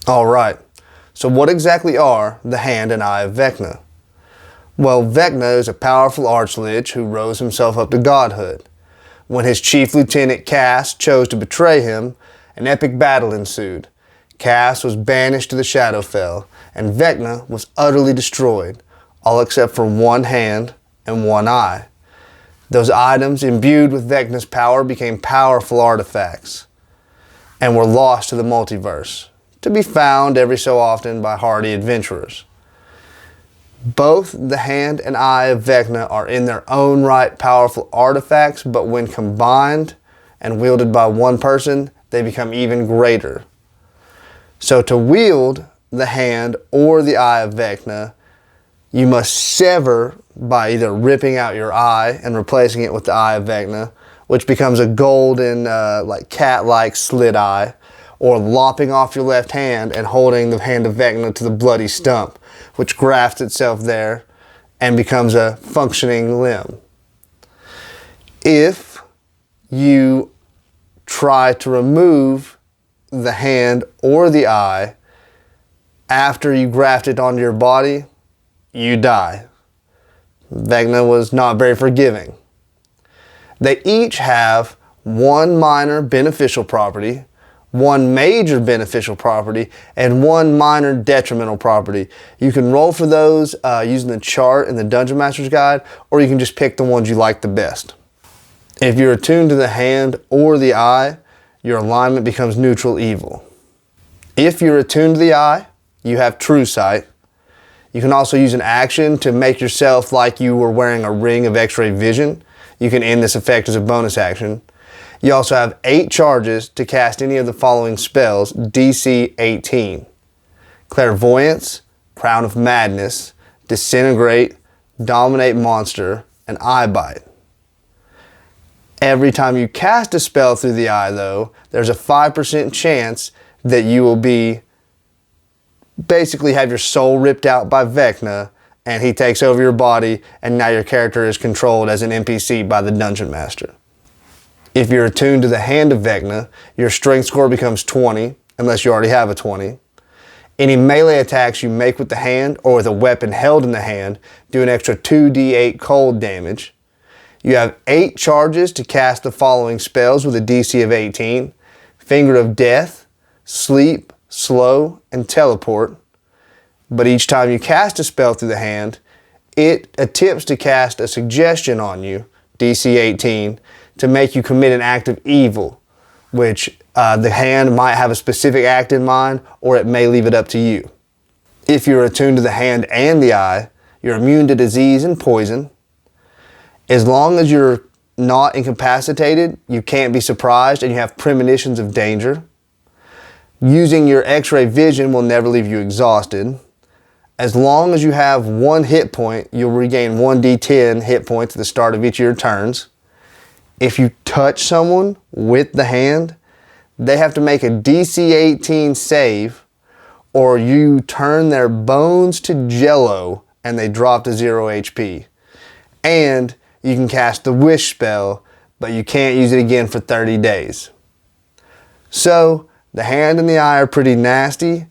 Alright, so what exactly are the hand and eye of Vecna? Well, Vecna is a powerful archlich who rose himself up to godhood. When his chief lieutenant Cass chose to betray him, an epic battle ensued. Cass was banished to the Shadowfell, and Vecna was utterly destroyed, all except for one hand and one eye. Those items imbued with Vecna's power became powerful artifacts and were lost to the multiverse, to be found every so often by hardy adventurers. Both the hand and eye of Vecna are in their own right powerful artifacts, but when combined and wielded by one person, they become even greater. So to wield the hand or the eye of Vecna, you must sever by either ripping out your eye and replacing it with the eye of Vecna, which becomes a golden, cat-like slit eye, or lopping off your left hand and holding the hand of Vecna to the bloody stump, which grafts itself there and becomes a functioning limb. If you try to remove the hand or the eye after you graft it onto your body, you die. Vecna was not very forgiving. They each have one minor beneficial property, one major beneficial property, and one minor detrimental property. You can roll for those using the chart in the Dungeon Master's Guide, or you can just pick the ones you like the best. If you're attuned to the hand or the eye, your alignment becomes neutral evil. If you're attuned to the eye, you have true sight. You can also use an action to make yourself like you were wearing a ring of X-ray vision. You can end this effect as a bonus action. You also have 8 charges to cast any of the following spells, DC 18. Clairvoyance, Crown of Madness, Disintegrate, Dominate Monster, and Eye Bite. Every time you cast a spell through the eye, though, there's a 5% chance that you will basically have your soul ripped out by Vecna, and he takes over your body, and now your character is controlled as an NPC by the Dungeon Master. If you're attuned to the hand of Vecna, your strength score becomes 20, unless you already have a 20. Any melee attacks you make with the hand or with a weapon held in the hand do an extra 2d8 cold damage. You have 8 charges to cast the following spells with a DC of 18. Finger of Death, Sleep, Slow, and Teleport. But each time you cast a spell through the hand, it attempts to cast a suggestion on you, DC 18, to make you commit an act of evil, which the hand might have a specific act in mind, or it may leave it up to you. If you're attuned to the hand and the eye, you're immune to disease and poison. As long as you're not incapacitated, you can't be surprised and you have premonitions of danger. Using your X-ray vision will never leave you exhausted. As long as you have 1 hit point, you'll regain 1d10 hit points at the start of each of your turns. If you touch someone with the hand, they have to make a DC 18 save, or you turn their bones to jello and they drop to 0 HP. And you can cast the wish spell, but you can't use it again for 30 days. So, the hand and the eye are pretty nasty,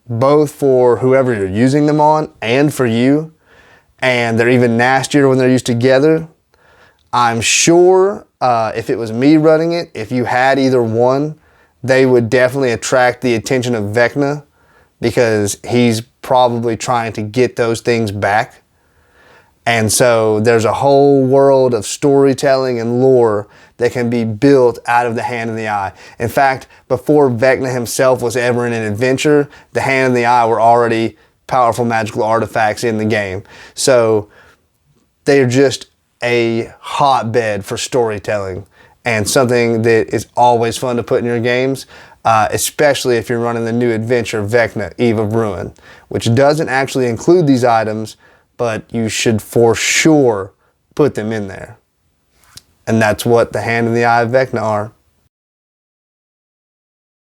both for whoever you're using them on and for you. And they're even nastier when they're used together. I'm sure if it was me running it, if you had either one, they would definitely attract the attention of Vecna, because he's probably trying to get those things back. And so there's a whole world of storytelling and lore that can be built out of the hand and the eye. In fact, before Vecna himself was ever in an adventure, the hand and the eye were already powerful magical artifacts in the game. So they're just a hotbed for storytelling, and something that is always fun to put in your games, especially if you're running the new adventure Vecna, Eve of Ruin, which doesn't actually include these items, but you should for sure put them in there. And that's what the hand and the eye of Vecna are.